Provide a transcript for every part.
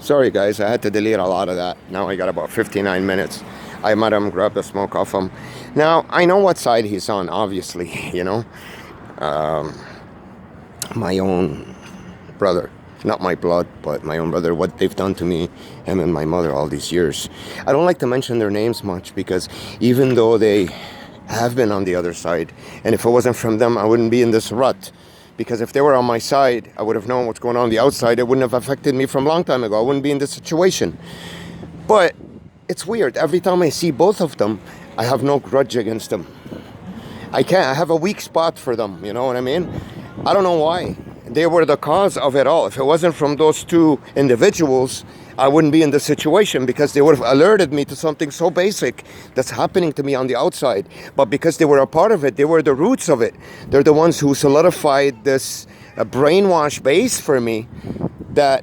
Sorry guys, I had to delete a lot of that. Now I got about 59 minutes. I met him, grabbed the smoke off him. Now, I know what side he's on, obviously, you know. My own brother, not my blood, but my own brother, what they've done to me, him and my mother all these years. I don't like to mention their names much because even though they have been on the other side, and if it wasn't from them, I wouldn't be in this rut. Because if they were on my side, I would have known what's going on the outside. It wouldn't have affected me from a long time ago. I wouldn't be in this situation. But it's weird. Every time I see both of them, I have no grudge against them. I have a weak spot for them, you know what I mean? I don't know why. They were the cause of it all. If it wasn't from those two individuals, I wouldn't be in this situation because they would have alerted me to something so basic that's happening to me on the outside. But because they were a part of it, they were the roots of it. They're the ones who solidified this brainwash base for me that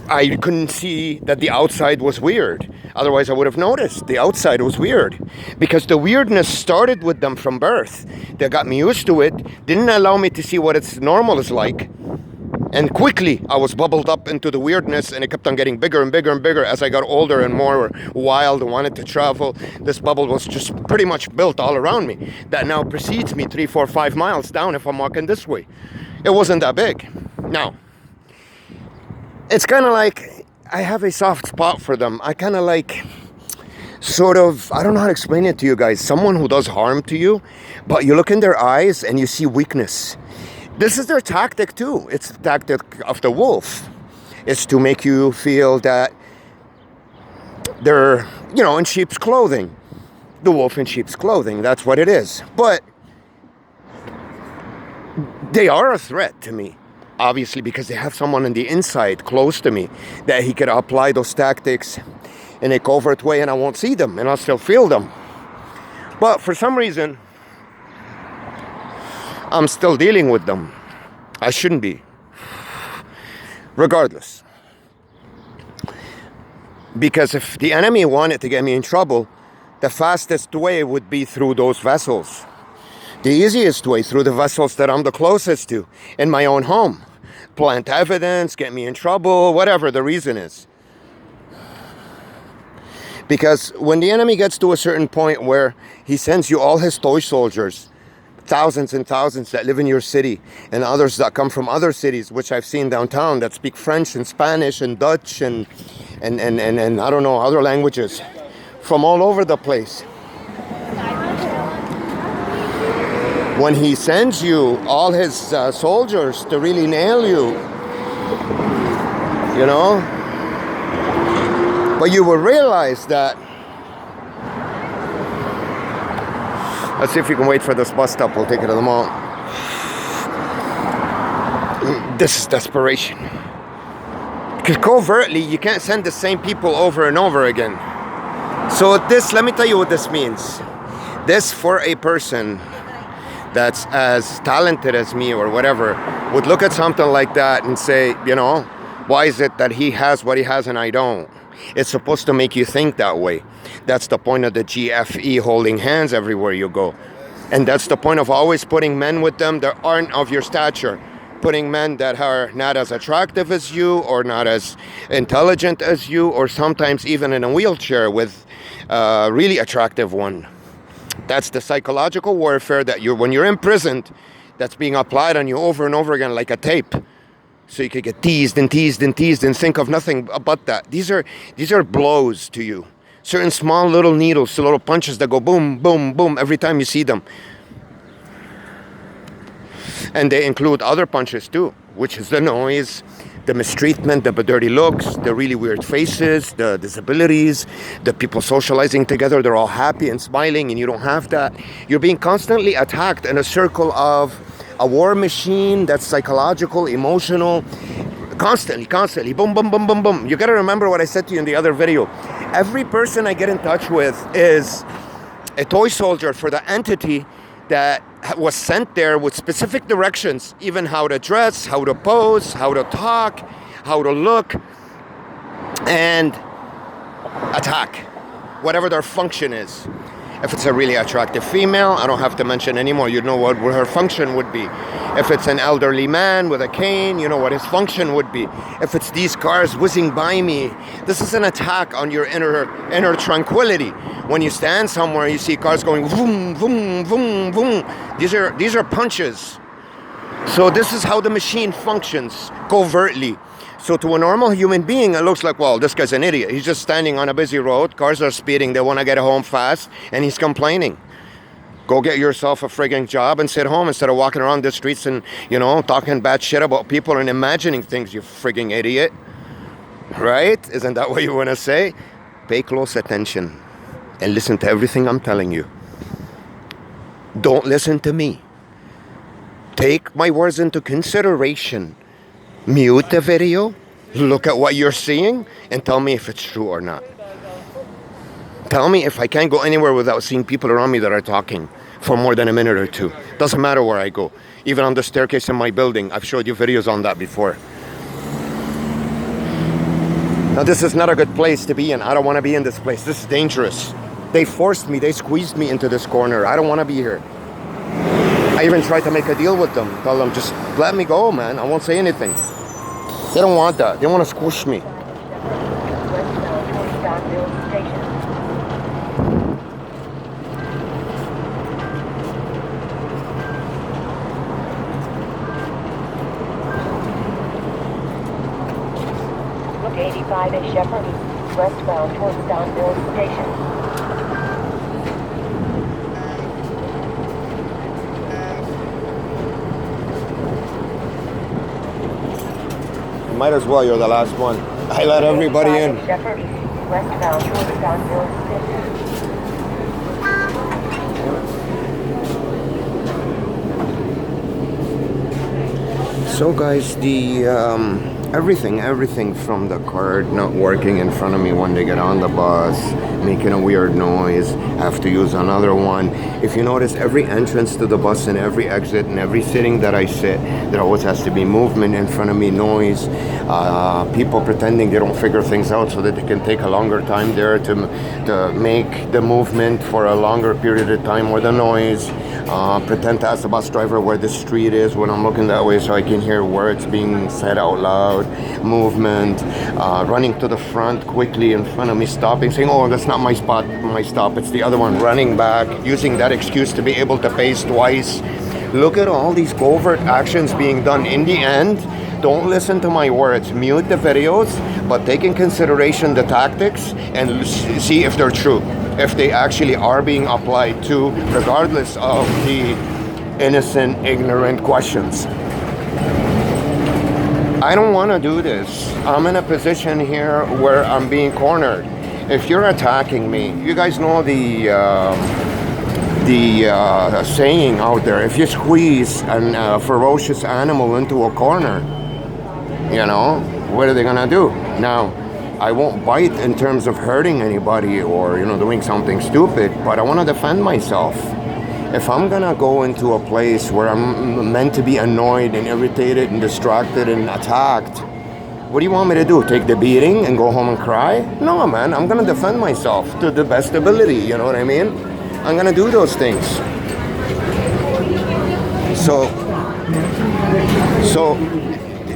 I couldn't see that the outside was weird. Otherwise, I would have noticed the outside was weird. Because the weirdness started with them from birth. They got me used to it, didn't allow me to see what it's normal is like. And quickly, I was bubbled up into the weirdness, and it kept on getting bigger and bigger and bigger as I got older and more wild and wanted to travel. This bubble was just pretty much built all around me. That now precedes me 3, 4, 5 miles down if I'm walking this way. It wasn't that big. Now, it's kind of like I have a soft spot for them. I kind of like, sort of, I don't know how to explain it to you guys. Someone who does harm to you, but you look in their eyes and you see weakness. This is their tactic too. It's the tactic of the wolf. It's to make you feel that they're, you know, in sheep's clothing. The wolf in sheep's clothing, that's what it is. But they are a threat to me. Obviously, because they have someone on the inside close to me that he could apply those tactics in a covert way and I won't see them and I'll still feel them. But for some reason, I'm still dealing with them. I shouldn't be. Regardless. Because if the enemy wanted to get me in trouble, the fastest way would be through those vessels. The easiest way through the vessels that I'm the closest to in my own home. Plant evidence, get me in trouble, whatever the reason is. Because when the enemy gets to a certain point where he sends you all his toy soldiers, thousands and thousands that live in your city and others that come from other cities, which I've seen downtown that speak French and Spanish and Dutch and I don't know, other languages from all over the place. When he sends you all his soldiers to really nail you, you know, but you will realize that. Let's see if you can wait for this bus stop. We'll take it to the mall. This is desperation. Because covertly, you can't send the same people over and over again. So this, let me tell you what this means. This, for a person that's as talented as me or whatever, would look at something like that and say, you know, why is it that he has what he has and I don't? It's supposed to make you think that way. That's the point of the GFE, holding hands everywhere you go. And that's the point of always putting men with them that aren't of your stature. Putting men that are not as attractive as you or not as intelligent as you, or sometimes even in a wheelchair with a really attractive one. That's the psychological warfare that when you're imprisoned, that's being applied on you over and over again like a tape. So you could get teased and teased and teased and think of nothing but that. These are blows to you. Certain small little needles, little punches that go boom, boom, boom every time you see them. And they include other punches too, which is the noise, the mistreatment, the dirty looks, the really weird faces, the disabilities, the people socializing together. They're all happy and smiling and you don't have that. You're being constantly attacked in a circle of a war machine that's psychological, emotional, constantly, boom, boom, boom, boom, boom. You got to remember what I said to you in the other video. Every person I get in touch with is a toy soldier for the entity that was sent there with specific directions, even how to dress, how to pose, how to talk, how to look, and attack, whatever their function is. If it's a really attractive female, I don't have to mention anymore. You know what her function would be. If it's an elderly man with a cane, you know what his function would be. If it's these cars whizzing by me, this is an attack on your inner tranquility. When you stand somewhere, you see cars going boom, boom, boom, boom. These are punches. So this is how the machine functions covertly. So to a normal human being, it looks like, well, this guy's an idiot. He's just standing on a busy road. Cars are speeding. They want to get home fast. And he's complaining. Go get yourself a frigging job and sit home instead of walking around the streets and, you know, talking bad shit about people and imagining things, you frigging idiot. Right? Isn't that what you want to say? Pay close attention and listen to everything I'm telling you. Don't listen to me. Take my words into consideration. Mute the video, look at what you're seeing, and tell me if it's true or not. Tell me if I can't go anywhere without seeing people around me that are talking for more than a minute or two. Doesn't matter where I go. Even on the staircase in my building. I've showed you videos on that before. Now this is not a good place to be in. I don't want to be in this place. This is dangerous. They forced me, they squeezed me into this corner. I don't want to be here. I even tried to make a deal with them. Tell them, just let me go, man. I won't say anything. They don't want that. They want to squish me. Look 85 at Shepherd, westbound towards Donville Station. Might as well, you're the last one. I let everybody in. So guys, the everything from the card not working in front of me when they get on the bus, making a weird noise, have to use another one. If you notice, every entrance to the bus and every exit and every sitting that I sit, there always has to be movement in front of me, noise, people pretending they don't figure things out so that they can take a longer time there to make the movement for a longer period of time, or the noise. Pretend to ask the bus driver where the street is when I'm looking that way so I can hear words being said out loud. Movement, running to the front quickly in front of me, stopping, saying, oh, that's not my spot, my stop, it's the other one, running back, using that excuse to be able to pace twice. Look at all these covert actions being done. In the end, don't listen to my words, mute the videos, but take in consideration the tactics and see if they're true, if they actually are being applied to, regardless of the innocent, ignorant questions. I don't want to do this. I'm in a position here where I'm being cornered. If you're attacking me, you guys know the saying out there, if you squeeze a ferocious animal into a corner, you know, what are they gonna do? Now, I won't bite in terms of hurting anybody or, you know, doing something stupid, but I want to defend myself. If I'm gonna go into a place where I'm meant to be annoyed and irritated and distracted and attacked, what do you want me to do? Take the beating and go home and cry? No, man, I'm gonna defend myself to the best ability, you know what I mean? I'm gonna do those things. So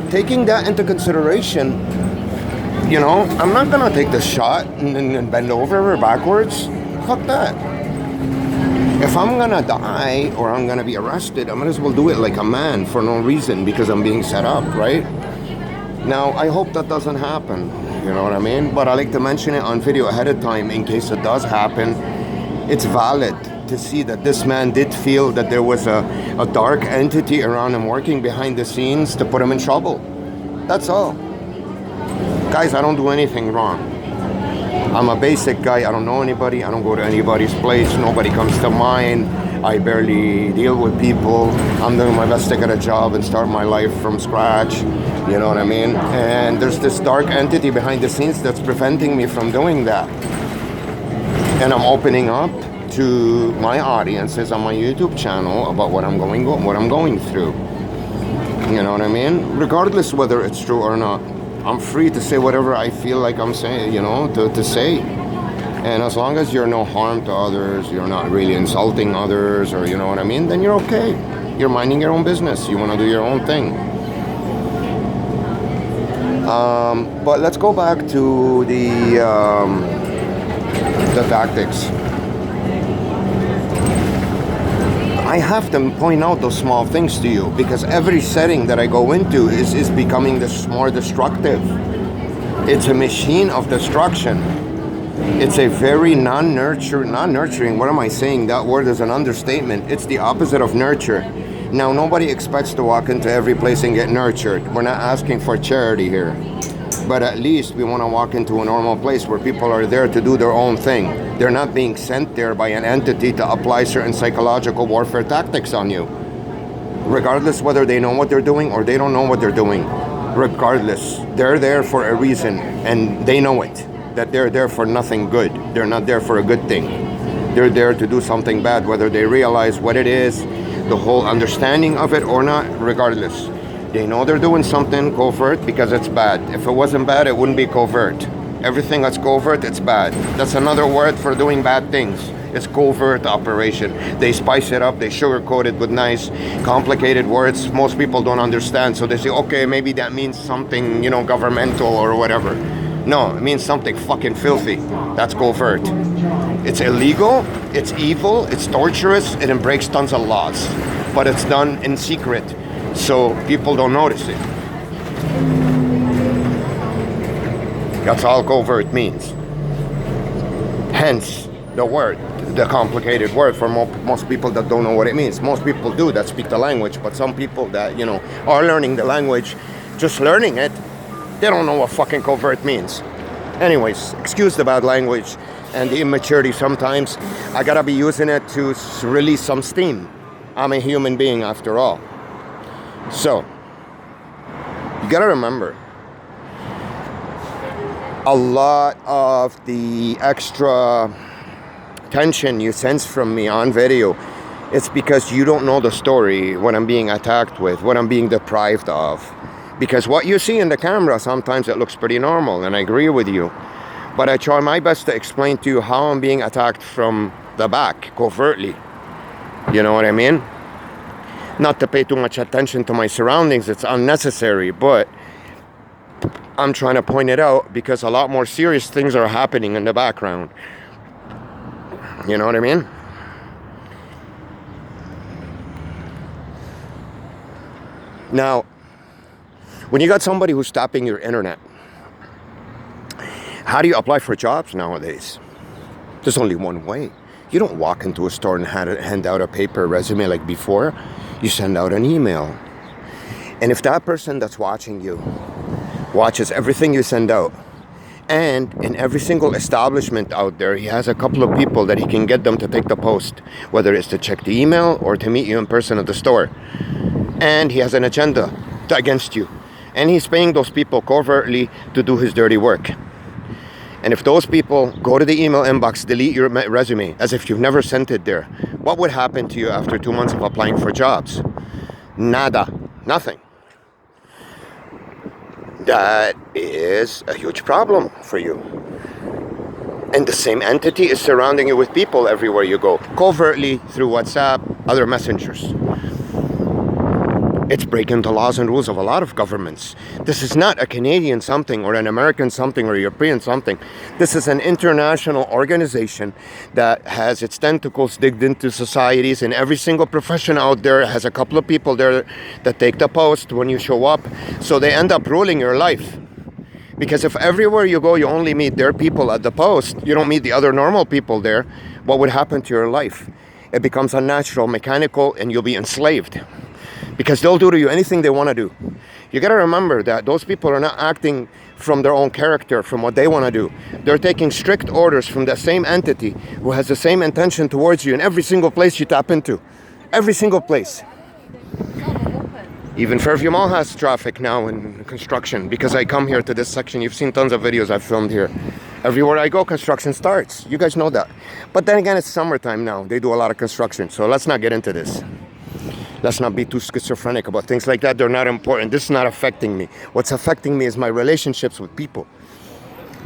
taking that into consideration, you know, I'm not gonna take the shot and bend over or backwards. Fuck that. If I'm gonna die or I'm gonna be arrested, I might as well do it like a man for no reason because I'm being set up, right? Now, I hope that doesn't happen, you know what I mean? But I like to mention it on video ahead of time in case it does happen. It's valid to see that this man did feel that there was a dark entity around him working behind the scenes to put him in trouble. That's all. Guys, I don't do anything wrong. I'm a basic guy. I don't know anybody. I don't go to anybody's place. Nobody comes to mine. I barely deal with people. I'm doing my best to get a job and start my life from scratch. You know what I mean? And there's this dark entity behind the scenes that's preventing me from doing that. And I'm opening up to my audiences on my YouTube channel about what I'm going through. You know what I mean? Regardless whether it's true or not. I'm free to say whatever I feel like I'm saying, you know, to say. And as long as you're no harm to others, you're not really insulting others, or you know what I mean, then you're okay. You're minding your own business. You want to do your own thing. But let's go back to the tactics. I have to point out those small things to you because every setting that I go into is becoming more destructive. It's a machine of destruction. It's a very non-nurturing. What am I saying? That word is an understatement. It's the opposite of nurture. Now, nobody expects to walk into every place and get nurtured. We're not asking for charity here. But at least we want to walk into a normal place where people are there to do their own thing. They're not being sent there by an entity to apply certain psychological warfare tactics on you. Regardless whether they know what they're doing or they don't know what they're doing. Regardless, they're there for a reason and they know it. That they're there for nothing good. They're not there for a good thing. They're there to do something bad, whether they realize what it is, the whole understanding of it or not, regardless. They know they're doing something covert because it's bad. If it wasn't bad, it wouldn't be covert. Everything that's covert, it's bad. That's another word for doing bad things. It's covert operation. They spice it up, they sugarcoat it with nice, complicated words most people don't understand. So they say, okay, maybe that means something, you know, governmental or whatever. No, it means something fucking filthy. That's covert. It's illegal, it's evil, it's torturous, and it breaks tons of laws. But it's done in secret, so people don't notice it. That's all covert means. Hence, the word, the complicated word for most people that don't know what it means. Most people do that speak the language, but some people that, you know, are learning the language, just learning it, they don't know what fucking covert means. Anyways, excuse the bad language and the immaturity sometimes. I gotta be using it to release some steam. I'm a human being after all. So, you gotta remember, a lot of the extra tension you sense from me on video, it's because you don't know the story, what I'm being attacked with, what I'm being deprived of. Because what you see in the camera, sometimes it looks pretty normal, and I agree with you. But I try my best to explain to you how I'm being attacked from the back, covertly. You know what I mean? Not to pay too much attention to my surroundings, it's unnecessary, but I'm trying to point it out because a lot more serious things are happening in the background. You know what I mean? Now, when you got somebody who's stopping your internet, how do you apply for jobs nowadays? There's only one way. You don't walk into a store and hand out a paper resume like before. You send out an email. And if that person that's watching you watches everything you send out, and in every single establishment out there, he has a couple of people that he can get them to take the post, whether it's to check the email or to meet you in person at the store. And he has an agenda against you. And he's paying those people covertly to do his dirty work. And if those people go to the email inbox, delete your resume as if you've never sent it there, what would happen to you after 2 months of applying for jobs? Nada. Nothing. That is a huge problem for you. And the same entity is surrounding you with people everywhere you go, covertly through WhatsApp, other messengers. It's breaking the laws and rules of a lot of governments. This is not a Canadian something or an American something or a European something. This is an international organization that has its tentacles digged into societies, and every single profession out there has a couple of people there that take the post when you show up. So they end up ruling your life. Because if everywhere you go you only meet their people at the post, you don't meet the other normal people there, what would happen to your life? It becomes unnatural, mechanical, and you'll be enslaved. Because they'll do to you anything they want to do. You got to remember that those people are not acting from their own character, from what they want to do. They're taking strict orders from the same entity who has the same intention towards you in every single place you tap into. Every single place. Even Fairview Mall has traffic now in construction because I come here to this section. You've seen tons of videos I've filmed here. Everywhere I go, construction starts. You guys know that. But then again, it's summertime now. They do a lot of construction. So let's not get into this. Let's not be too schizophrenic about things like that. They're not important. This is not affecting me. What's affecting me is my relationships with people.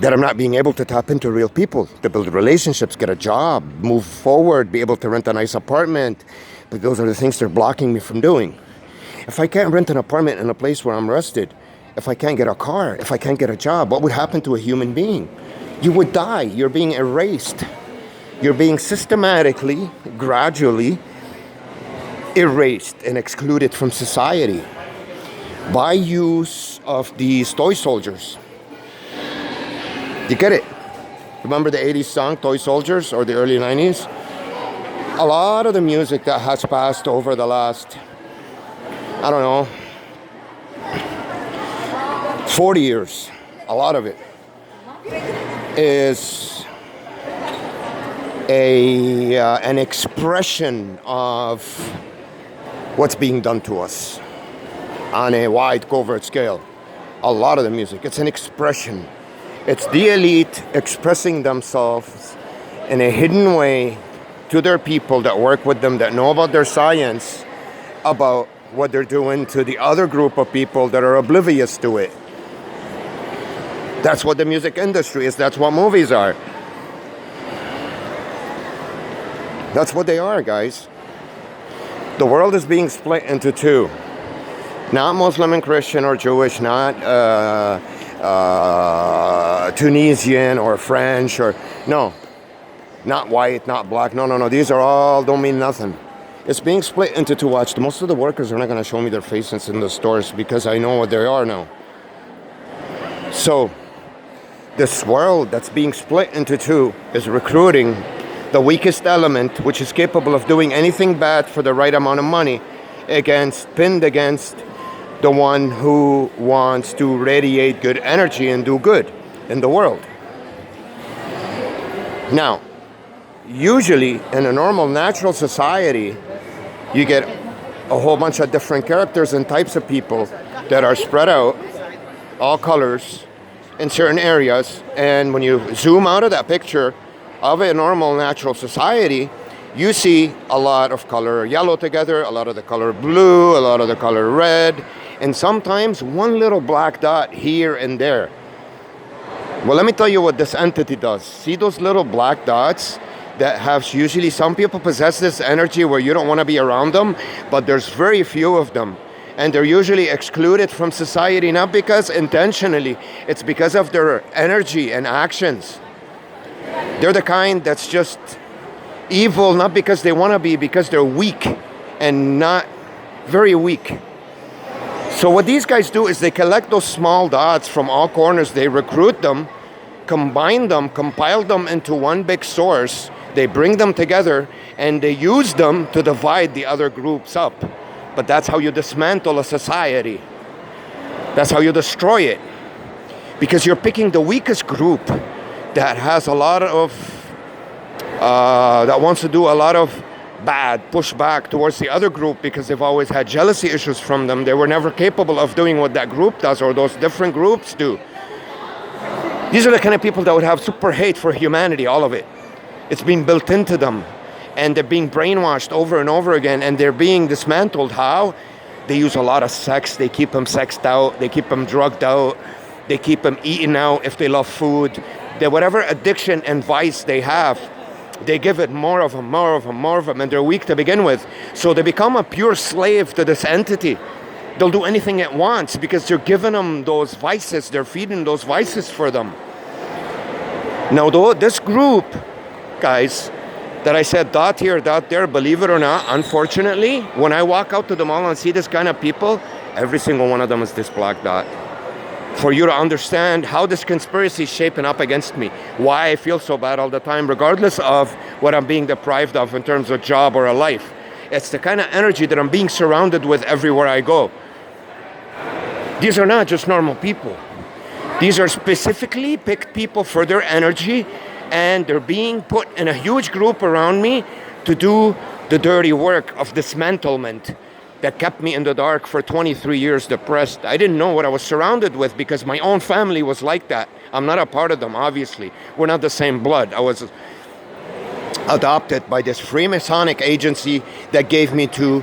that I'm not being able to tap into real people, to build relationships, get a job, move forward, be able to rent a nice apartment. But those are the things they're blocking me from doing. If I can't rent an apartment in a place where I'm rested, if I can't get a car, if I can't get a job, what would happen to a human being? You would die. You're being erased. You're being systematically, gradually erased and excluded from society by use of these toy soldiers. You get it? Remember the 80s song, Toy Soldiers, or the early 90s? A lot of the music that has passed over the last, I don't know, 40 years, a lot of it is an expression of what's being done to us on a wide covert scale. A lot of the music, it's an expression. It's the elite expressing themselves in a hidden way to their people that work with them, that know about their science, about what they're doing to the other group of people that are oblivious to it. That's what the music industry is. That's what movies are. That's what they are, guys. The world is being split into two. Not Muslim and Christian or Jewish, not Tunisian or French or, no. Not white, not black. No. These are all, don't mean nothing. It's being split into two. Watch. Most of the workers are not going to show me their faces in the stores because I know what they are now. So, this world that's being split into two is recruiting the weakest element, which is capable of doing anything bad for the right amount of money, pinned against the one who wants to radiate good energy and do good in the world. Now, usually in a normal, natural society, you get a whole bunch of different characters and types of people that are spread out, all colors, in certain areas. And when you zoom out of that picture of a normal, natural society, you see a lot of color yellow together, a lot of the color blue, a lot of the color red, and sometimes one little black dot here and there. Well, let me tell you what this entity does. See those little black dots that have usually, some people possess this energy where you don't want to be around them, but there's very few of them. And they're usually excluded from society, not because intentionally, it's because of their energy and actions. They're the kind that's just evil, not because they want to be, because they're weak and not very weak. So what these guys do is they collect those small dots from all corners, they recruit them, combine them, compile them into one big source, they bring them together, and they use them to divide the other groups up. But that's how you dismantle a society. That's how you destroy it. Because you're picking the weakest group that has a lot of, that wants to do a lot of bad pushback towards the other group because they've always had jealousy issues from them. They were never capable of doing what that group does or those different groups do. These are the kind of people that would have super hate for humanity, all of it. It's been built into them. And they're being brainwashed over and over again, and they're being dismantled. How? They use a lot of sex. They keep them sexed out. They keep them drugged out. They keep them eating out if they love food. Whatever addiction and vice they have, they give it more of them, and they're weak to begin with. So they become a pure slave to this entity. They'll do anything it wants because they're giving them those vices. They're feeding those vices for them. Now, though, this group, guys, that I said dot here, dot there, believe it or not, unfortunately, when I walk out to the mall and see this kind of people, every single one of them is this black dot. For you to understand how this conspiracy is shaping up against me, why I feel so bad all the time, regardless of what I'm being deprived of in terms of job or a life. It's the kind of energy that I'm being surrounded with everywhere I go. These are not just normal people. These are specifically picked people for their energy, and they're being put in a huge group around me to do the dirty work of dismantlement that kept me in the dark for 23 years depressed. I didn't know what I was surrounded with because my own family was like that. I'm not a part of them, obviously. We're not the same blood. I was adopted by this Freemasonic agency that gave me to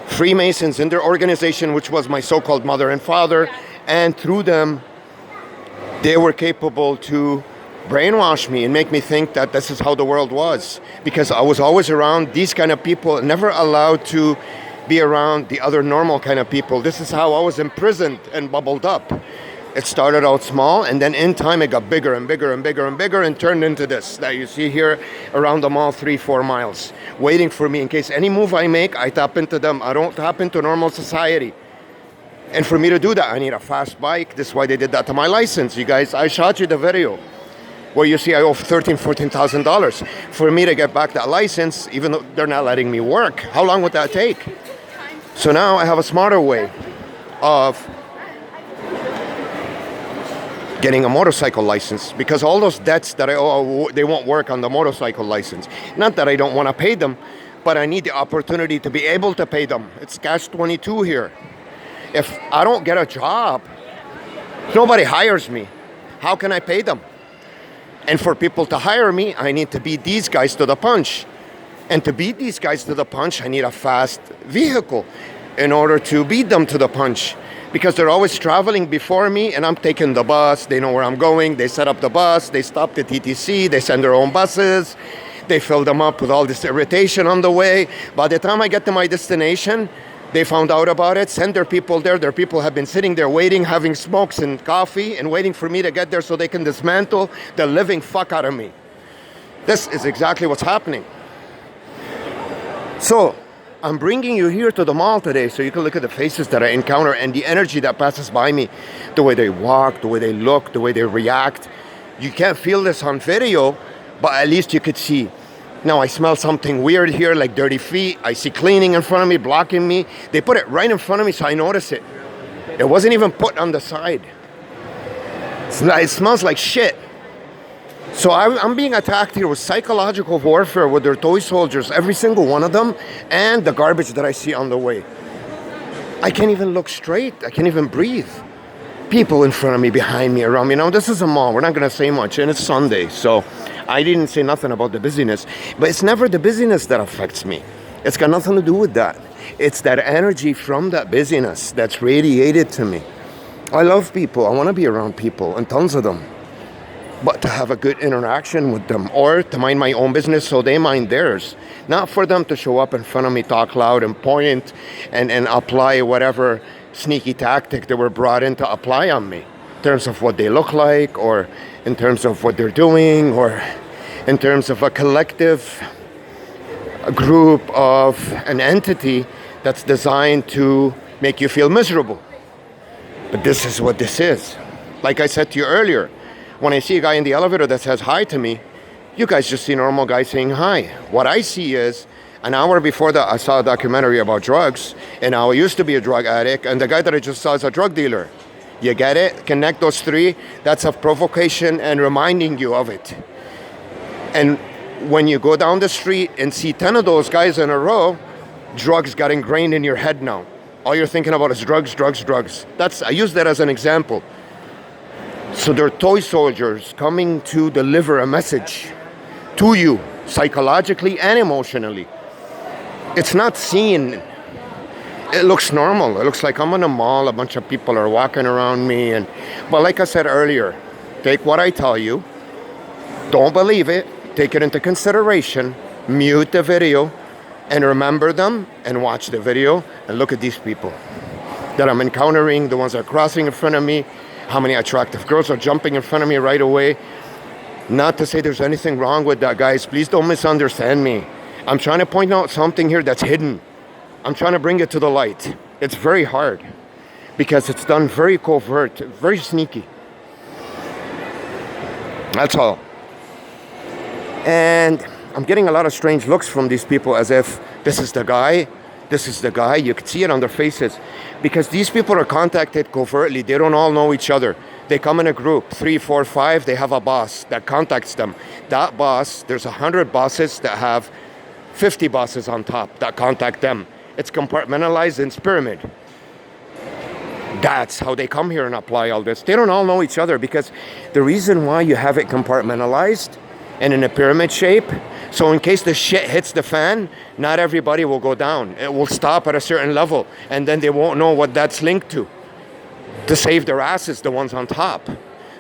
Freemasons in their organization, which was my so-called mother and father, and through them They were capable to brainwash me and make me think that this is how the world was, because I was always around these kind of people, never allowed to be around the other normal kind of people. This is how I was imprisoned and bubbled up. It started out small, and then in time it got bigger and bigger and bigger and bigger, and turned into this that you see here around the mall, 3-4 miles, waiting for me in case any move I make, I tap into them. I don't tap into normal society. And for me to do that, I need a fast bike. This is why they did that to my license. You guys, I shot you the video where you see I owe $14,000 for me to get back that license, even though they're not letting me work. How long would that take? So now I have a smarter way of getting a motorcycle license, because all those debts that I owe, they won't work on the motorcycle license. Not that I don't want to pay them, but I need the opportunity to be able to pay them. It's catch-22 here. If I don't get a job, nobody hires me. How can I pay them? And for people to hire me, I need to beat these guys to the punch. And to beat these guys to the punch, I need a fast vehicle in order to beat them to the punch. Because they're always traveling before me, and I'm taking the bus. They know where I'm going. They set up the bus. They stop the TTC. They send their own buses. They fill them up with all this irritation on the way. By the time I get to my destination, they found out about it, send their people there. Their people have been sitting there waiting, having smokes and coffee, and waiting for me to get there so they can dismantle the living fuck out of me. This is exactly what's happening. So I'm bringing you here to the mall today so you can look at the faces that I encounter and the energy that passes by me, the way they walk, the way they look, the way they react. You can't feel this on video, but at least you could see. Now I smell something weird here, like dirty feet. I see cleaning in front of me, blocking me. They put it right in front of me, so I notice it. It wasn't even put on the side. It smells like shit. So I'm being attacked here with psychological warfare with their toy soldiers, every single one of them, and the garbage that I see on the way. I can't even look straight. I can't even breathe. People in front of me, behind me, around me. Now, this is a mall. We're not going to say much, and it's Sunday, so I didn't say nothing about the busyness. But it's never the busyness that affects me. It's got nothing to do with that. It's that energy from that busyness that's radiated to me. I love people. I want to be around people, and tons of them. But to have a good interaction with them, or to mind my own business so they mind theirs. Not for them to show up in front of me, talk loud, and point, and apply whatever sneaky tactic they were brought in to apply on me. In terms of what they look like, or in terms of what they're doing, or in terms of a collective, a group of an entity that's designed to make you feel miserable. But this is what this is. Like I said to you earlier, when I see a guy in the elevator that says hi to me, you guys just see normal guys saying hi. What I see is, an hour before that, I saw a documentary about drugs, and I used to be a drug addict, and the guy that I just saw is a drug dealer. You get it? Connect those three. That's a provocation and reminding you of it. And when you go down the street and see 10 of those guys in a row, drugs got ingrained in your head now. All you're thinking about is drugs, drugs, drugs. I use that as an example. So they're toy soldiers coming to deliver a message to you, psychologically and emotionally. It's not seen. It looks normal. It looks like I'm in a mall, a bunch of people are walking around me. But like I said earlier, take what I tell you. Don't believe it. Take it into consideration. Mute the video and remember them and watch the video and look at these people that I'm encountering, the ones that are crossing in front of me. How many attractive girls are jumping in front of me right away. Not to say there's anything wrong with that, guys. Please don't misunderstand me. I'm trying to point out something here that's hidden. I'm trying to bring it to the light. It's very hard because it's done very covert, very sneaky. That's all. And I'm getting a lot of strange looks from these people as if this is the guy. This is the guy. You can see it on their faces. Because these people are contacted covertly. They don't all know each other. They come in a group, 3, 4, 5. They have a boss that contacts them. That boss, there's 100 bosses that have 50 bosses on top that contact them. It's compartmentalized in pyramid. That's how they come here and apply all this. They don't all know each other because the reason why you have it compartmentalized and in a pyramid shape, so in case the shit hits the fan, not everybody will go down. It will stop at a certain level, and then they won't know what that's linked to save their asses, the ones on top.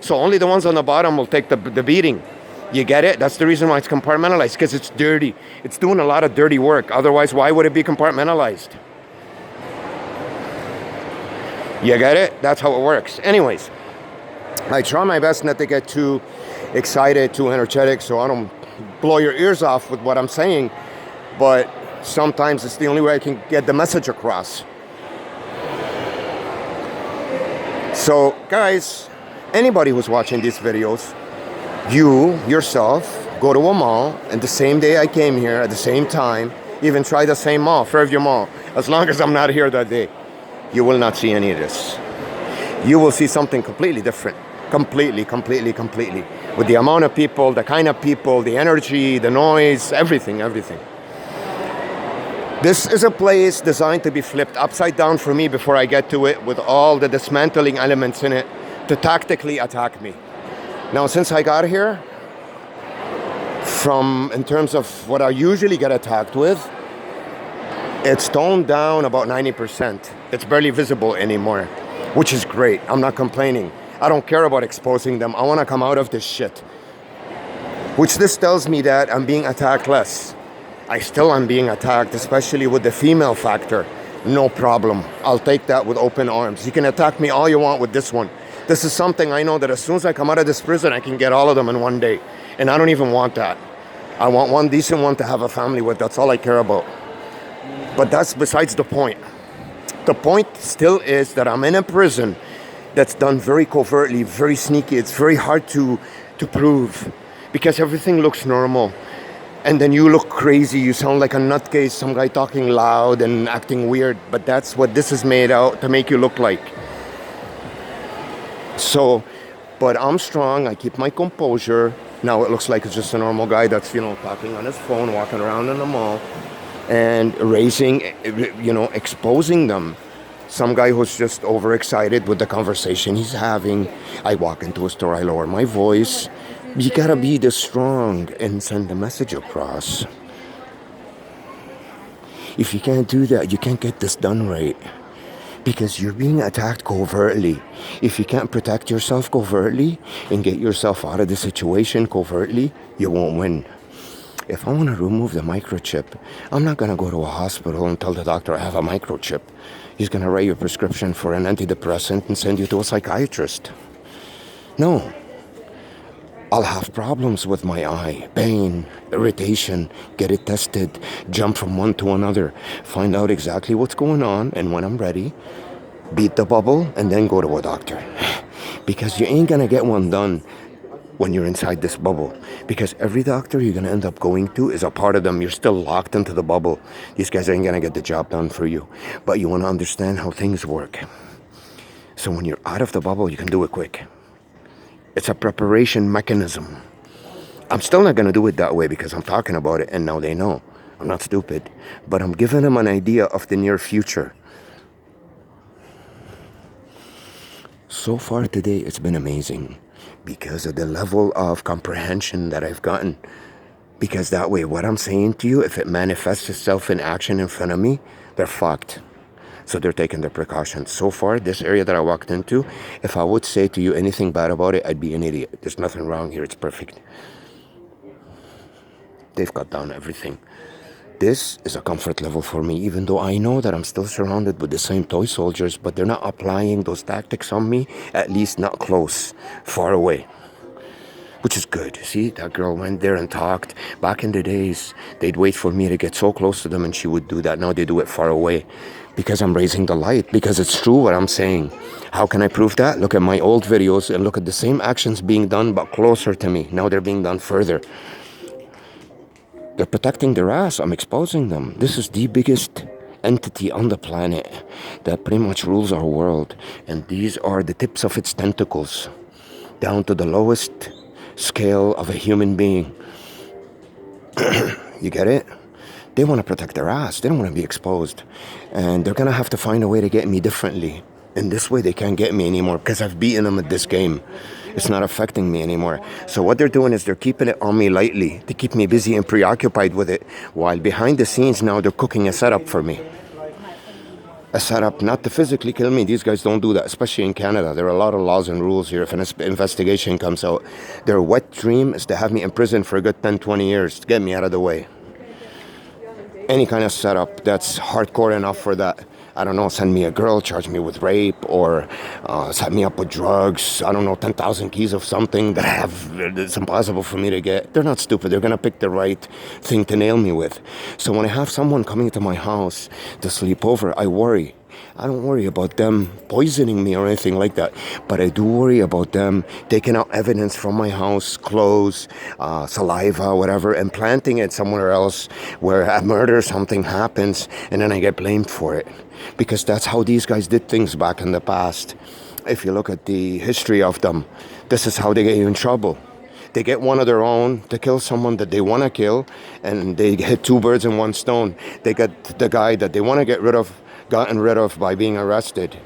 So only the ones on the bottom will take the beating. You get it? That's the reason why it's compartmentalized, because it's dirty. It's doing a lot of dirty work. Otherwise, why would it be compartmentalized? You get it? That's how it works. Anyways, I try my best not to get too excited, too energetic, so I don't blow your ears off with what I'm saying. But sometimes it's the only way I can get the message across. So, guys, anybody who's watching these videos, you, yourself, go to a mall, and the same day I came here, at the same time, even try the same mall, Fairview Mall, as long as I'm not here that day, you will not see any of this. You will see something completely different. Completely. With the amount of people, the kind of people, the energy, the noise, everything. This is a place designed to be flipped upside down for me before I get to it, with all the dismantling elements in it to tactically attack me. Now, since I got here, in terms of what I usually get attacked with, it's toned down about 90%. It's barely visible anymore, which is great. I'm not complaining. I don't care about exposing them. I want to come out of this shit. Which this tells me that I'm being attacked less. I still am being attacked, especially with the female factor. No problem. I'll take that with open arms. You can attack me all you want with this one. This is something I know that as soon as I come out of this prison, I can get all of them in one day. And I don't even want that. I want one decent one to have a family with. That's all I care about. But that's besides the point. The point still is that I'm in a prison that's done very covertly, very sneaky. It's very hard to prove because everything looks normal. And then you look crazy. You sound like a nutcase, some guy talking loud and acting weird. But that's what this is made out to make you look like. So, but I'm strong. I keep my composure. Now it looks like it's just a normal guy that's, talking on his phone, walking around in the mall and exposing them. Some guy who's just overexcited with the conversation he's having. I walk into a store, I lower my voice. You gotta be this strong and send the message across. If you can't do that, you can't get this done right. Because you're being attacked covertly. If you can't protect yourself covertly and get yourself out of the situation covertly, you won't win. If I want to remove the microchip, I'm not going to go to a hospital and tell the doctor I have a microchip. He's going to write you a prescription for an antidepressant and send you to a psychiatrist. No. I'll have problems with my eye, pain, irritation, get it tested, jump from one to another, find out exactly what's going on, and when I'm ready, beat the bubble and then go to a doctor. Because you ain't gonna get one done when you're inside this bubble. Because every doctor you're gonna end up going to is a part of them. You're still locked into the bubble. These guys ain't gonna get the job done for you. But you wanna understand how things work. So when you're out of the bubble, you can do it quick. It's a preparation mechanism. I'm still not going to do it that way because I'm talking about it and now they know. I'm not stupid. But I'm giving them an idea of the near future. So far today, it's been amazing because of the level of comprehension that I've gotten. Because that way, what I'm saying to you, if it manifests itself in action in front of me, they're fucked. So they're taking their precautions. So far, this area that I walked into, if I would say to you anything bad about it, I'd be an idiot. There's nothing wrong here. It's perfect. They've cut down everything. This is a comfort level for me, even though I know that I'm still surrounded with the same toy soldiers, but they're not applying those tactics on me, at least not close, far away. Which is good. See, that girl went there and talked. Back in the days, they'd wait for me to get so close to them and she would do that. Now they do it far away. Because I'm raising the light, because it's true what I'm saying. How can I prove that? Look at my old videos and look at the same actions being done but closer to me. Now they're being done further. They're protecting their ass. I'm exposing them. This is the biggest entity on the planet that pretty much rules our world. And these are the tips of its tentacles down to the lowest scale of a human being. You get it? They want to protect their ass. They don't want to be exposed. And they're going to have to find a way to get me differently. In this way, they can't get me anymore because I've beaten them at this game. It's not affecting me anymore. So what they're doing is they're keeping it on me lightly to keep me busy and preoccupied with it. While behind the scenes now, they're cooking a setup for me. a setup not to physically kill me. These guys don't do that, especially in Canada. There are a lot of laws and rules here. If an investigation comes out, their wet dream is to have me in prison for a good 10, 20 years to get me out of the way. Any kind of setup that's hardcore enough for that. I don't know, send me a girl, charge me with rape, or set me up with drugs. I don't know, 10,000 keys of something that I have, it's impossible for me to get. They're not stupid. They're going to pick the right thing to nail me with. So when I have someone coming to my house to sleep over, I worry. I don't worry about them poisoning me or anything like that, but I do worry about them taking out evidence from my house, clothes, saliva, whatever, and planting it somewhere else where a murder or something happens, and then I get blamed for it. Because that's how these guys did things back in the past. If you look at the history of them, this is how they get you in trouble. They get one of their own to kill someone that they want to kill, and they hit two birds in one stone. They get the guy that they want to get rid of, gotten rid of by being arrested.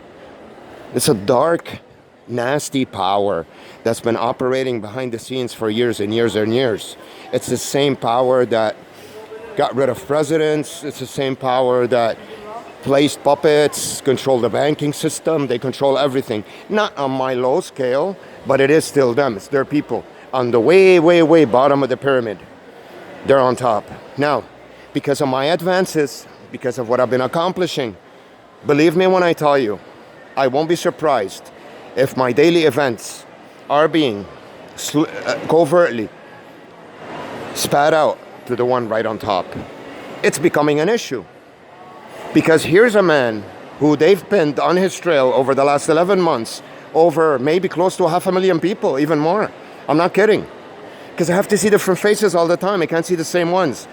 It's a dark, nasty power that's been operating behind the scenes for years and years and years. It's the same power that got rid of presidents. It's the same power that placed puppets, control the banking system. They control everything. Not on my low scale, but it is still them. It's their people. On the way, way, way bottom of the pyramid, they're on top. Now, because of my advances, because of what I've been accomplishing, believe me when I tell you, I won't be surprised if my daily events are being covertly spat out to the one right on top. It's becoming an issue. Because here's a man who they've pinned on his trail over the last 11 months, over maybe close to 500,000 people, even more. I'm not kidding. Because I have to see different faces all the time. I can't see the same ones.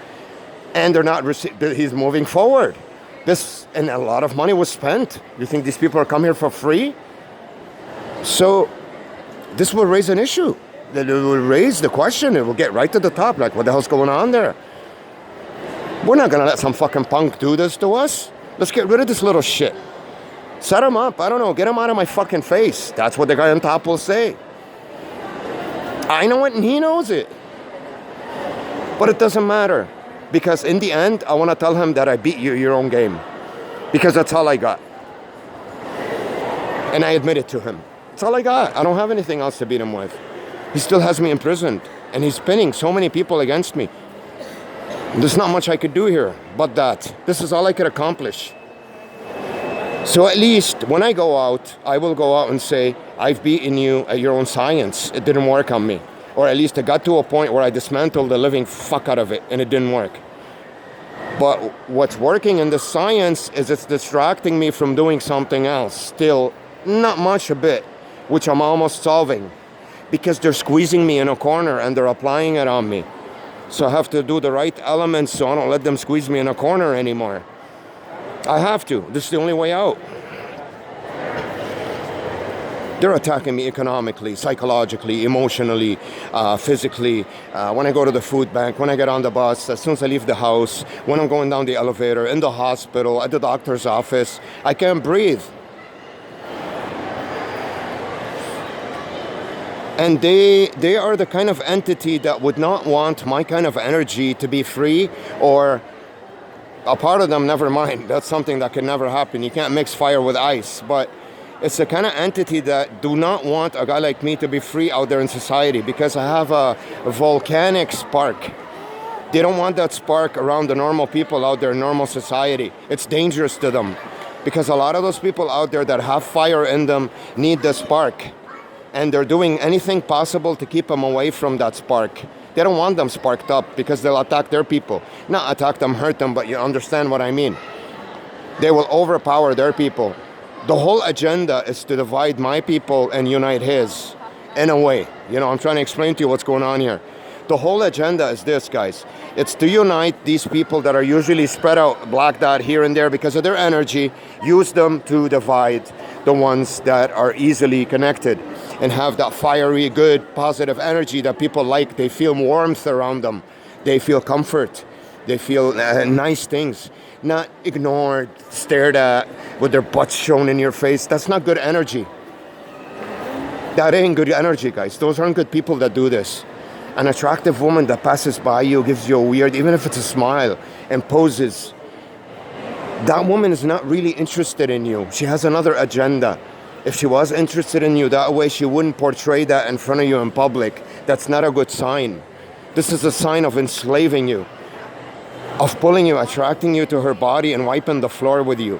And they're not, he's moving forward. And a lot of money was spent. You think these people are coming here for free? So this will raise an issue. It will raise the question. It will get right to the top. Like, what the hell's going on there? We're not going to let some fucking punk do this to us. Let's get rid of this little shit. Set him up. I don't know. Get him out of my fucking face. That's what the guy on top will say. I know it and he knows it. But it doesn't matter. Because in the end, I want to tell him that I beat you your own game. Because that's all I got. And I admit it to him. That's all I got. I don't have anything else to beat him with. He still has me imprisoned. And he's pinning so many people against me. There's not much I could do here but that. This is all I could accomplish. So at least when I go out, I will go out and say, I've beaten you at your own science. It didn't work on me. Or at least it got to a point where I dismantled the living fuck out of it and it didn't work. But what's working in the science is it's distracting me from doing something else. Still, not much, a bit, which I'm almost solving. Because they're squeezing me in a corner and they're applying it on me. So I have to do the right elements so I don't let them squeeze me in a corner anymore. I have to. This is the only way out. They're attacking me economically, psychologically, emotionally, physically. When I go to the food bank, when I get on the bus, as soon as I leave the house, when I'm going down the elevator, in the hospital, at the doctor's office, I can't breathe. And they are the kind of entity that would not want my kind of energy to be free, or a part of them, never mind. That's something that can never happen. You can't mix fire with ice. But it's the kind of entity that do not want a guy like me to be free out there in society, because I have a volcanic spark. They don't want that spark around the normal people out there in normal society. It's dangerous to them, because a lot of those people out there that have fire in them need the spark. And they're doing anything possible to keep them away from that spark. They don't want them sparked up because they'll attack their people. Not attack them, hurt them, but you understand what I mean. They will overpower their people. The whole agenda is to divide my people and unite his, in a way. You know, I'm trying to explain to you what's going on here. The whole agenda is this, guys. It's to unite these people that are usually spread out, black dot here and there because of their energy, use them to divide the ones that are easily connected and have that fiery, good, positive energy that people like. They feel warmth around them. They feel comfort. They feel nice things. Not ignored, stared at, with their butts shown in your face. That's not good energy. That ain't good energy, guys. Those aren't good people that do this. An attractive woman that passes by you, gives you a weird, even if it's a smile, and poses. That woman is not really interested in you. She has another agenda. If she was interested in you that way, she wouldn't portray that in front of you in public. That's not a good sign. This is a sign of enslaving you, of pulling you, attracting you to her body and wiping the floor with you.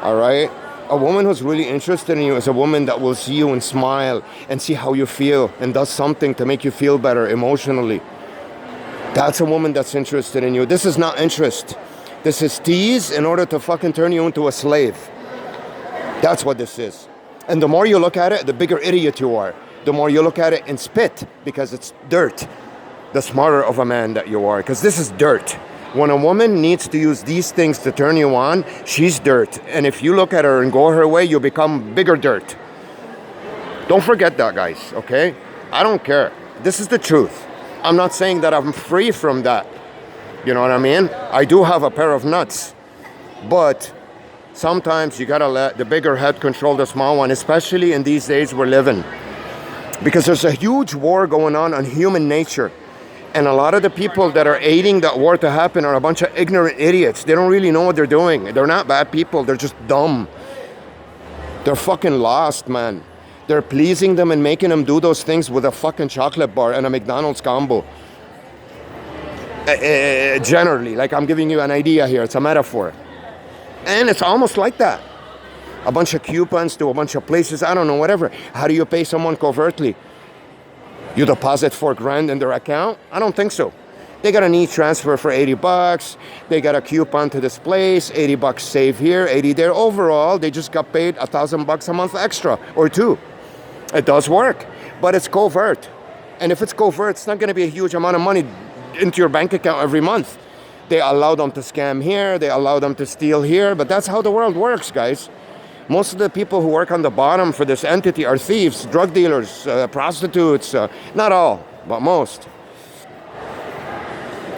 All right? A woman who's really interested in you is a woman that will see you and smile and see how you feel and does something to make you feel better emotionally. That's a woman that's interested in you. This is not interest. This is tease in order to fucking turn you into a slave. That's what this is. And the more you look at it, the bigger idiot you are. The more you look at it and spit, because it's dirt, the smarter of a man that you are, because this is dirt. When a woman needs to use these things to turn you on, she's dirt. And if you look at her and go her way, you become bigger dirt. Don't forget that, guys, okay? I don't care. This is the truth. I'm not saying that I'm free from that. You know what I mean? I do have a pair of nuts. But sometimes you gotta let the bigger head control the small one, especially in these days we're living. Because there's a huge war going on human nature. And a lot of the people that are aiding that war to happen are a bunch of ignorant idiots. They don't really know what they're doing. They're not bad people. They're just dumb. They're fucking lost, man. They're pleasing them and making them do those things with a fucking chocolate bar and a McDonald's combo. Generally, like I'm giving you an idea here. It's a metaphor. And it's almost like that. A bunch of coupons to a bunch of places. I don't know, whatever. How do you pay someone covertly? You deposit $4,000 in their account? I don't think so. They got an e-transfer for $80. They got a coupon to this place, $80 save here, 80 there. Overall, they just got paid $1,000 a month extra or two. It does work, but it's covert. And if it's covert, it's not going to be a huge amount of money into your bank account every month. They allow them to scam here, they allow them to steal here, but that's how the world works, guys. Most of the people who work on the bottom for this entity are thieves, drug dealers, prostitutes, not all, but most.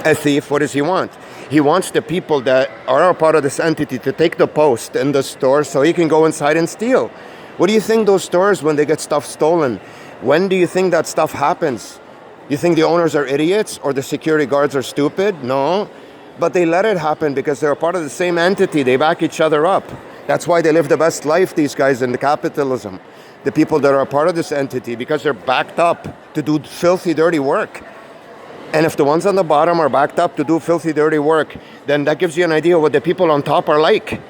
A thief, what does he want? He wants the people that are a part of this entity to take the post in the store so he can go inside and steal. What do you think those stores, when they get stuff stolen, when do you think that stuff happens? You think the owners are idiots or the security guards are stupid? No, but they let it happen because they're a part of the same entity. They back each other up. That's why they live the best life, these guys, in the capitalism. The people that are a part of this entity, because they're backed up to do filthy, dirty work. And if the ones on the bottom are backed up to do filthy, dirty work, then that gives you an idea what the people on top are like.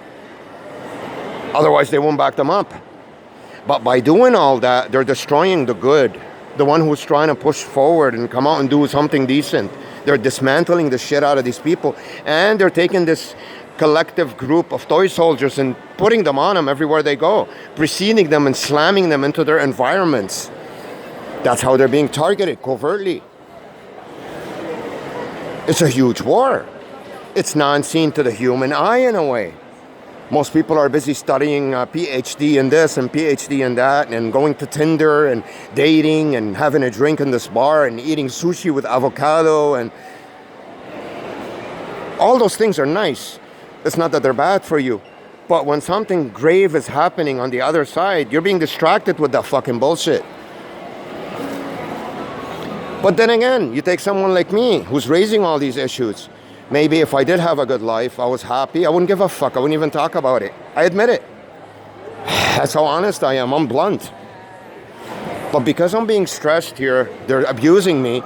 Otherwise, they won't back them up. But by doing all that, they're destroying the good. The one who's trying to push forward and come out and do something decent. They're dismantling the shit out of these people. And they're taking this collective group of toy soldiers and putting them on them everywhere they go, preceding them and slamming them into their environments. That's how they're being targeted, covertly. It's a huge war. It's non-seen to the human eye in a way. Most people are busy studying PhD in this and PhD in that and going to Tinder and dating and having a drink in this bar and eating sushi with avocado, and all those things are nice. It's not that they're bad for you. But when something grave is happening on the other side, you're being distracted with that fucking bullshit. But then again, you take someone like me who's raising all these issues. Maybe if I did have a good life, I was happy, I wouldn't give a fuck. I wouldn't even talk about it. I admit it. That's how honest I am. I'm blunt. But because I'm being stressed here, they're abusing me.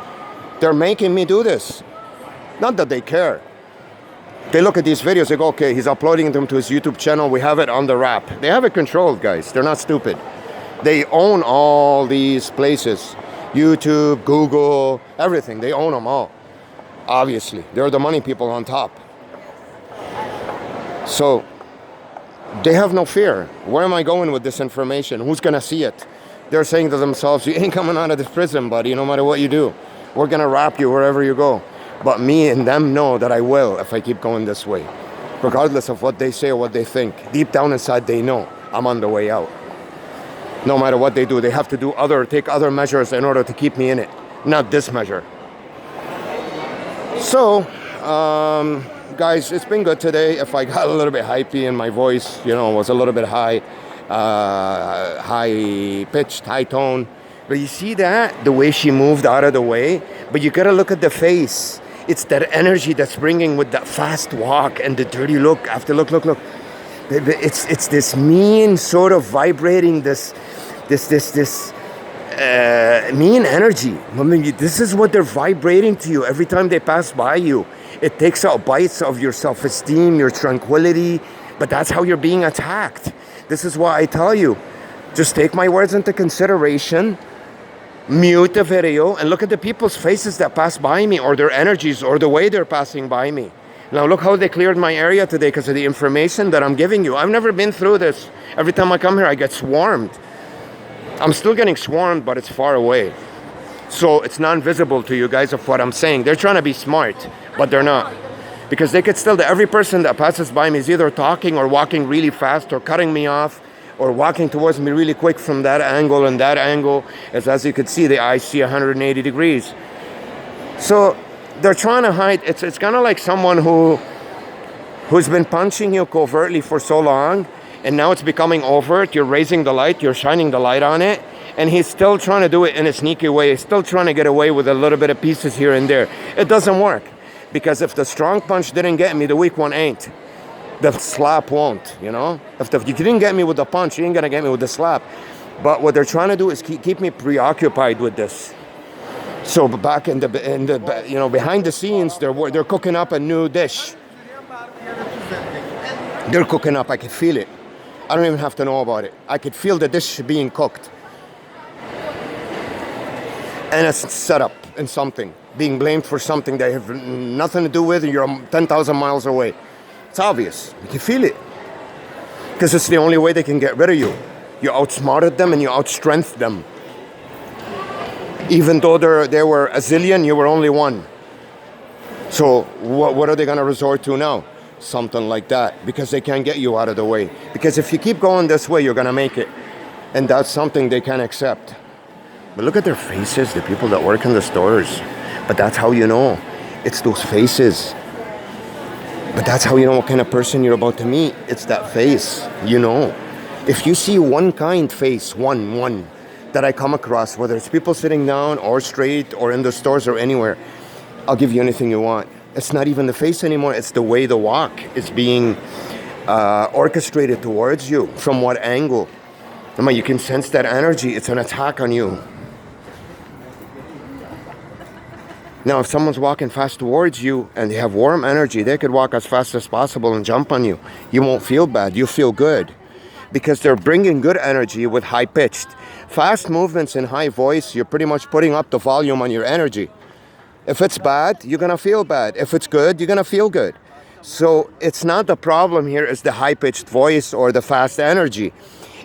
They're making me do this. Not that they care. They look at these videos, they go, okay, he's uploading them to his YouTube channel. We have it on the wrap. They have it controlled, guys. They're not stupid. They own all these places. YouTube, Google, everything. They own them all. Obviously. They're the money people on top. So, they have no fear. Where am I going with this information? Who's going to see it? They're saying to themselves, you ain't coming out of this prison, buddy, no matter what you do. We're going to wrap you wherever you go. But me and them know that I will if I keep going this way. Regardless of what they say or what they think. Deep down inside, they know I'm on the way out. No matter what they do, they have to take other measures in order to keep me in it. Not this measure. So, guys, it's been good today. If I got a little bit hypey and my voice, was a little bit high-pitched, high-tone. But you see that? The way she moved out of the way? But you gotta look at the face. It's that energy that's bringing with that fast walk and the dirty look after look. It's this mean sort of vibrating this mean energy. I mean, this is what they're vibrating to you every time they pass by you. It takes out bites of your self-esteem, your tranquility, but that's how you're being attacked. This is why I tell you, just take my words into consideration, mute the video, and look at the people's faces that pass by me, or their energies, or the way they're passing by me. Now look how they cleared my area today because of the information that I'm giving you. I've never been through this. Every time I come here, I get swarmed. I'm still getting swarmed, but it's far away. So it's non-visible to you guys of what I'm saying. They're trying to be smart, but they're not. Because they could still, every person that passes by me is either talking or walking really fast or cutting me off or walking towards me really quick from that angle and that angle. As you can see, the eyes see 180 degrees. So they're trying to hide. It's kind of like someone who's been punching you covertly for so long, and now it's becoming overt. You're raising the light, you're shining the light on it, and he's still trying to do it in a sneaky way. He's still trying to get away with a little bit of pieces here and there. It doesn't work, because if the strong punch didn't get me, the weak one ain't. The slap won't, you know? If you didn't get me with the punch, you ain't gonna get me with the slap. But what they're trying to do is keep me preoccupied with this. So back in the you know, behind the scenes, they're cooking up a new dish. They're cooking up. I could feel it. I don't even have to know about it. I could feel the dish being cooked. And it's set up in something, being blamed for something they have nothing to do with, and you're 10,000 miles away. It's obvious. You can feel it. Because it's the only way they can get rid of you. You outsmarted them and you outstrengthed them. Even though they were a zillion, you were only one. So what are they going to resort to now? Something like that. Because they can't get you out of the way. Because if you keep going this way, you're going to make it. And that's something they can't accept. But look at their faces, the people that work in the stores. But that's how you know. It's those faces. But that's how you know what kind of person you're about to meet. It's that face, you know. If you see one kind face, one that I come across, whether it's people sitting down or straight or in the stores or anywhere, I'll give you anything you want. It's not even the face anymore. It's the way the walk is being orchestrated towards you. From what angle? I mean, you can sense that energy. It's an attack on you. Now, if someone's walking fast towards you and they have warm energy, they could walk as fast as possible and jump on you. You won't feel bad. You feel good. Because they're bringing good energy with high-pitched. Fast movements in high voice, you're pretty much putting up the volume on your energy. If it's bad, you're going to feel bad. If it's good, you're going to feel good. So it's not the problem here is the high-pitched voice or the fast energy.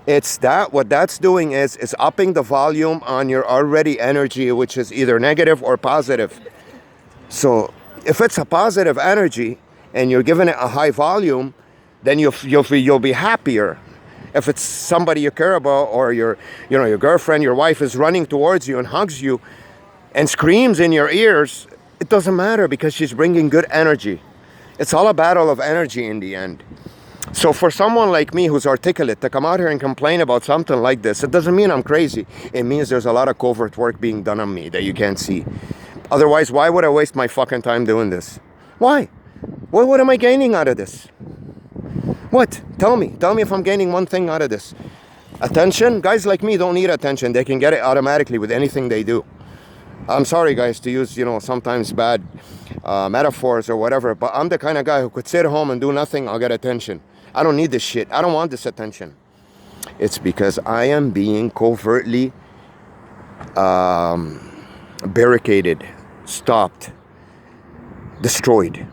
It's that what that's doing is upping the volume on your already energy, which is either negative or positive. So if it's a positive energy and you're giving it a high volume, then you'll be happier. If it's somebody you care about, or your girlfriend, your wife is running towards you and hugs you and screams in your ears, it doesn't matter because she's bringing good energy. It's all a battle of energy in the end. So for someone like me who's articulate to come out here and complain about something like this, it doesn't mean I'm crazy. It means there's a lot of covert work being done on me that you can't see. Otherwise, why would I waste my fucking time doing this? Why? Well, what am I gaining out of this? What? Tell me if I'm gaining one thing out of this. Attention? Guys like me don't need attention. They can get it automatically with anything they do. I'm sorry, guys, to use, sometimes bad metaphors or whatever, but I'm the kind of guy who could sit at home and do nothing. I'll get attention. I don't need this shit. I don't want this attention. It's because I am being covertly barricaded, stopped, destroyed.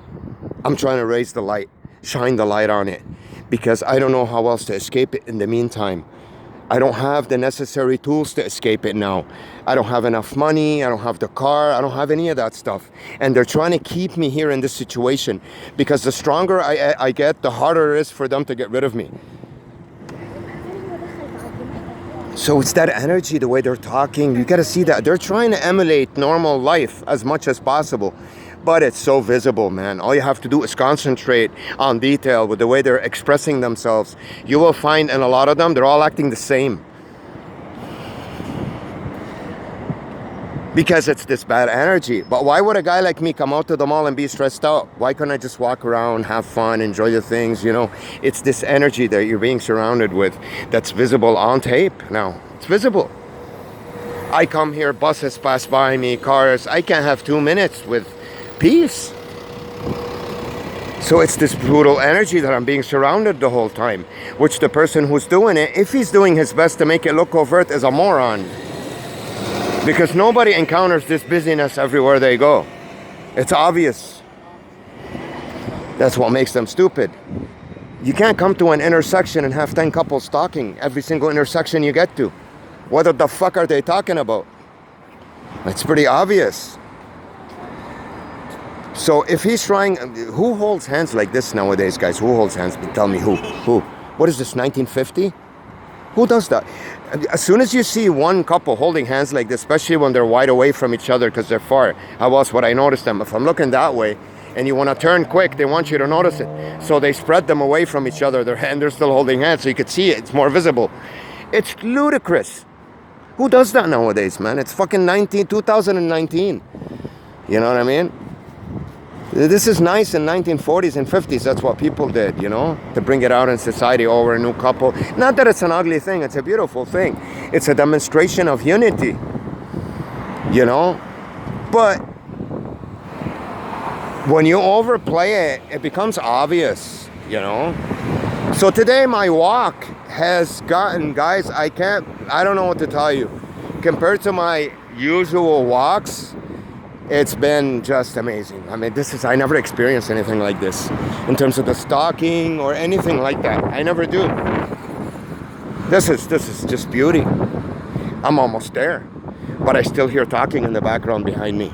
I'm trying to raise the light, shine the light on it, because I don't know how else to escape it in the meantime. I don't have the necessary tools to escape it now. I don't have enough money. I don't have the car. I don't have any of that stuff. And they're trying to keep me here in this situation because the stronger I get, the harder it is for them to get rid of me. So it's that energy, the way they're talking. You got to see that. They're trying to emulate normal life as much as possible. But it's so visible, man. All you have to do is concentrate on detail with the way they're expressing themselves. You will find in a lot of them, they're all acting the same. because it's this bad energy. But why would a guy like me come out to the mall and be stressed out? Why couldn't I just walk around, have fun, enjoy the things, you know? It's this energy that you're being surrounded with that's visible on tape now. It's visible. I come here, buses pass by me, cars. I can't have 2 minutes with peace. So it's this brutal energy that I'm being surrounded the whole time, which the person who's doing it, if he's doing his best to make it look covert, is a moron. Because nobody encounters this busyness everywhere they go. It's obvious. That's what makes them stupid. You can't come to an intersection and have 10 couples talking every single intersection you get to. What the fuck are they talking about? It's pretty obvious. So if he's trying, who holds hands like this nowadays, guys? Who holds hands? Tell me who? Who? What is this, 1950? Who does that? As soon as you see one couple holding hands like this, especially when they're wide away from each other because they're far, how else would I notice them? If I'm looking that way and you want to turn quick, they want you to notice it. So they spread them away from each other. They're still holding hands so you could see it. It's more visible. It's ludicrous. Who does that nowadays, man? It's fucking 2019. You know what I mean? This is nice in 1940s and 50s. That's what people did, you know, to bring it out in society. Oh, we're a new couple. Not that it's an ugly thing. It's a beautiful thing. It's a demonstration of unity, you know. But when you overplay it, it becomes obvious, you know. So today my walk has gotten, guys, I don't know what to tell you. Compared to my usual walks, it's been just amazing. I mean, I never experienced anything like this in terms of the stalking or anything like that. I never do. This is just beauty. I'm almost there, but I still hear talking in the background behind me.